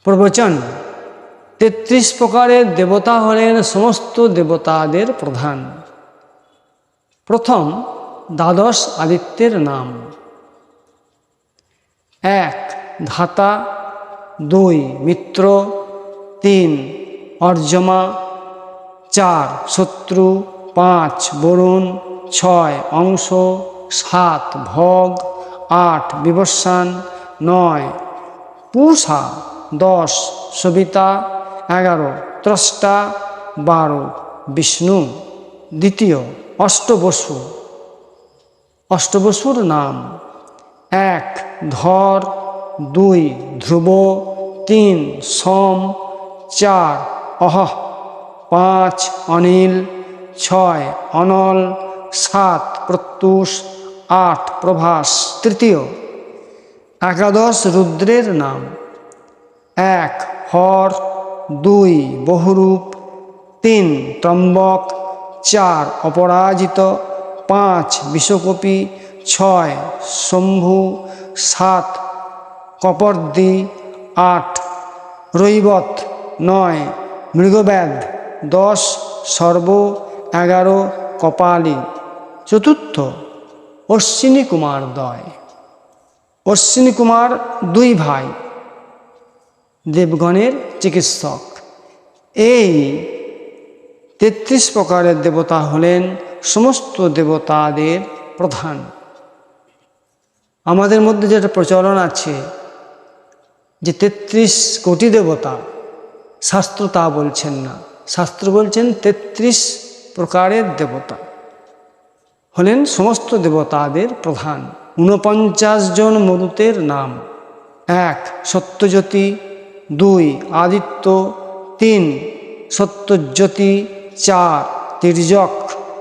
প্রবচন। ৩৩ প্রকারের দেবতা হলেন সমস্ত দেবতাদের প্রধান। প্রথম, দ্বাদশ আদিত্যের নাম। ১ ধাতা, ২ মিত্র, ৩ অর্যমা, ৪ শত্রু, ৫ বরুণ, ৬ অংশ, ৭ ভগ, ৮ বিবস্বান, ৯ পূষা, ১০ সবিতা, ১১ ত্রষ্টা, ১২ বিষ্ণু। দ্বিতীয়, অষ্টবসু। অষ্টবসুর নাম: ১ ধর, ২ ধ্রুব, ৩ সোম, ৪ অহঃ, ৫ অনিল, ৬ অনল, ৭ প্রত্যুষ, ৮ প্রভাস। তৃতীয়, একাদশ রুদ্রের নাম: ১ হর, ২ বহুরূপ, ৩ ত্রম্বক, ৪ অপরাজিত, ৫ বিশ্বকপি, ৬ শম্ভু, ৭ কপর্দি, ৮ রৈবত, ৯ মৃগব্যাধ, ১০ সর্ব, ১১ কপালী। চতুর্থ, অশ্বিনী কুমার দ্বয়। অশ্বিনী কুমার ২ ভাই, দেবগণের চিকিৎসক। এই ৩৩ প্রকারের দেবতা হলেন সমস্ত দেবতাদের প্রধান। আমাদের মধ্যে যেটা প্রচলন আছে যে ৩৩ কোটি দেবতা, শাস্ত্র তা বলছেন না। শাস্ত্র বলছেন ৩৩ প্রকারের দেবতা হলেন সমস্ত দেবতাদের প্রধান। ৪৯ জন মরুতের নাম: ১ সত্যজ্যোতি, ২ আদিত্য, ৩ সত্যজ্যোতি, ৪ তির্যক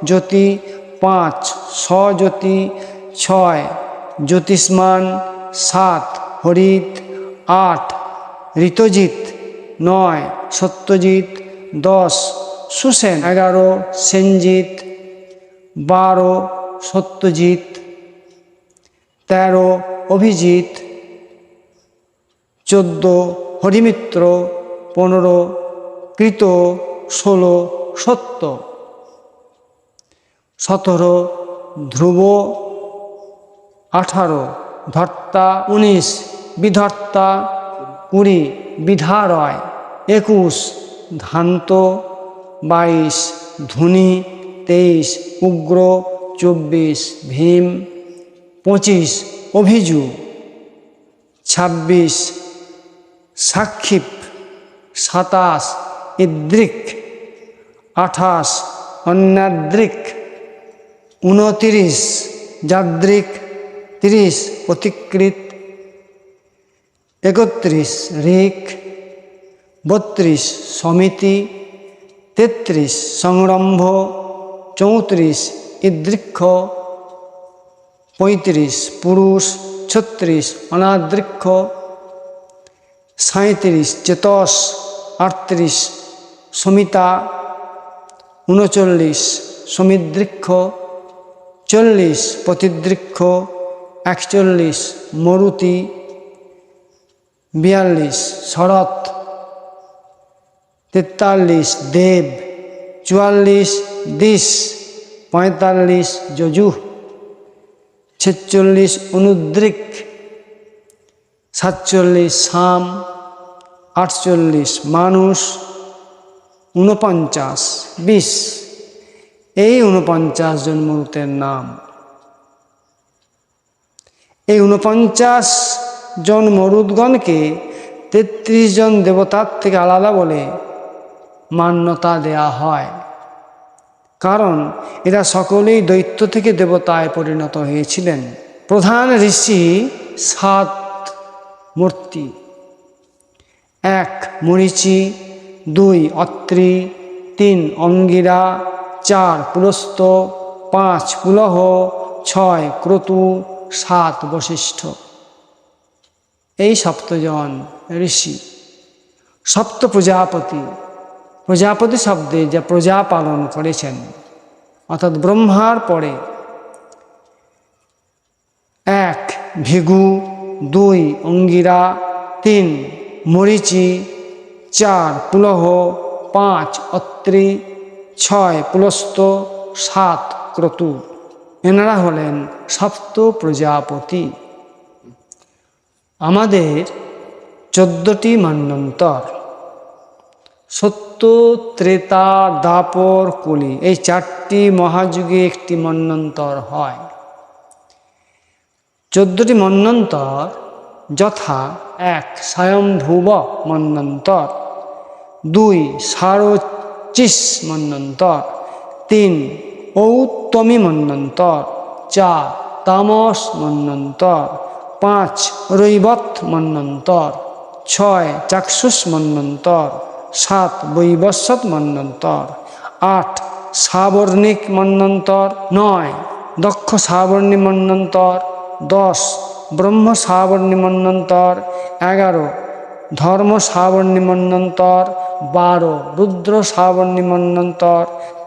জ্যোতি, ৫ স্বজ্যোতি, ৬ জ্যোতিষ্মান, ৭ হরিত, ৮ ঋতজিৎ, ৯ সত্যজিৎ, ১০ সুসেন, ১১ সেনজিৎ, ১২ সত্যজিৎ, ১৩ অভিজিৎ, ১৪ হরিমিত্র, ১৫ কৃত, ১৬ সত্য, ১৭ ধ্রুব, ১৮ ধর্তা, ১৯ বিধর্তা, ২০ বিধারয়, ২১ ধান্ত, ২২ ধুনি, ২৩ উগ্র, ২৪ ভীম, ২৫ অভিজু, ২৬ সাক্ষিপ, ২৭ ইদ্রিক, ২৮ অন্যাদ্রিক, ২৯ যাদ্রিক, ৩০ পথিকৃৎ, ৩১ ঋক, ৩২ সমিতি, ৩৩ সংরম্ভ, ৩৪ ইদৃক্ষ, ৩৫ পুরুষ, ৩৬ অনাদৃক্ষ, ৩৭ চেতস, ৩৮ সমিতা, ৩৯ সমিদৃক্ষ, ৪০ পতিদৃক্ষ, ৪১ মরুতি, ৪২ শরৎ, ৪৩ দেব, ৪৪ দিশ, ৪৫ যজুঃ, ৪৬ অনুদ্রিক, ৪৭ সাম, ৪৮ মানুষ, ৪৯ বিষ। এই ৪৯ জন মরুতের নাম। এই ৪৯ জন মরুদগণকে ৩৩ জন দেবতার থেকে আলাদা বলে মান্যতা দেয়া হয়, কারণ এরা সকলেই দৈত্য থেকে দেবতায় পরিণত হয়েছিলেন। প্রধান ঋষি ৭ মূর্তি: ১ মরীচি, ২ অত্রি, ৩ অঙ্গিরা, ৪ পুলস্ত্য, ৫ পুলহ, ৬ ক্রতু, ৭ বশিষ্ঠ। এই ৭ জন ঋষি। সপ্ত প্রজাপতি। প্রজাপতি শব্দে যা প্রজা পালন করেছেন, অর্থাৎ ব্রহ্মার পরে ১ ভৃগু, ২ অঙ্গিরা, ৩ মরীচি, 4 পুলহ, 5 অত্রি, 6 পুলস্ত, 7 ক্রতু। এনারা হলেন সপ্ত প্রজাপতি। আমাদের 14টি মন্বন্তর, সত্য, ত্রেতা, দ্বাপর, কলি, এই 4টি মহাযুগে একটি মন্বন্তর হয়। 14টি মন্বন্তর যথা: 1 স্বয়ংভুব মন্বন্তর, 2 সারোচিস মন্বন্তর, 3 ঔত্তমী মন্বন্তর, 4 তামস মন্বন্তর, 5 রৈবত মন্বন্তর, 6 চাক্ষুষ মন্বন্তর, 7 বৈবস্বত মন্বন্তর, 8 সাবর্ণিক মন্বন্তর, 9 দক্ষ সাবর্ণী মন্বন্তর, 10 ব্রহ্ম সাবর্ণী মন্বন্তর, 11 ধর্ম সাবর্ণী মন্বন্তর, 12 রুদ্র সাবর্ণী মন্বন্তর,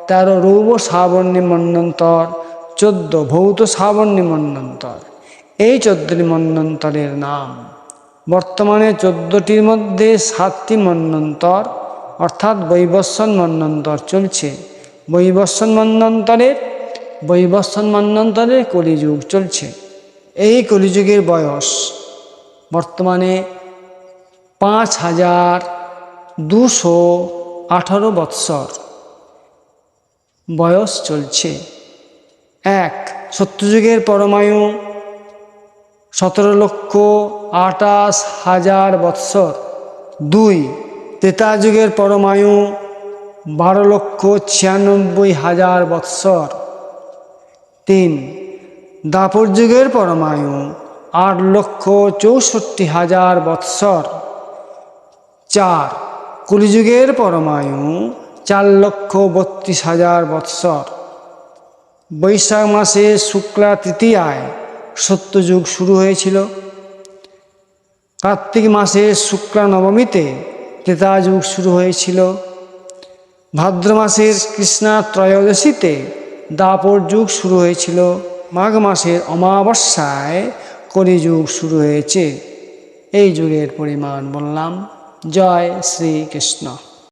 13 রৌব সাবর্ণী মন্বন্তর, 14 ভৌত সাবর্ণী মন্বন্তর। এই 14টি মন্বন্তরের নাম। বর্তমানে 14টির মধ্যে 7টি মন্বন্তর অর্থাৎ বৈবস্বত মন্বন্তর চলছে। বৈবস্বত মন্বন্তরে কলিযুগ চলছে। এই কলিযুগের বয়স বর্তমানে 5218 বৎসর বয়স চলছে। 1 সত্যযুগের পরমায়ু 17,28,000 বৎসর। 2 ত্রেতা যুগের পরমায়ু 12,96,000 বৎসর। 3 দ্বাপর যুগের পরমায়ু 8,64,000 বৎসর। 4 কলিযুগের পরমায়ু 4,32,000 বৎসর। বৈশাখ মাসে শুক্লা তৃতীয়ায় সত্যযুগ শুরু হয়েছিল। কার্তিক মাসে শুক্লা নবমীতে ত্রেতা যুগ শুরু হয়েছিল। ভাদ্র মাসের কৃষ্ণা ত্রয়োদশীতে দ্বাপর যুগ শুরু হয়েছিল। মাঘ মাসের অমাবস্যায় কলিযুগ শুরু হয়েছে। এই যুগের পরিমাণ বললাম। জয় শ্রীকৃষ্ণ।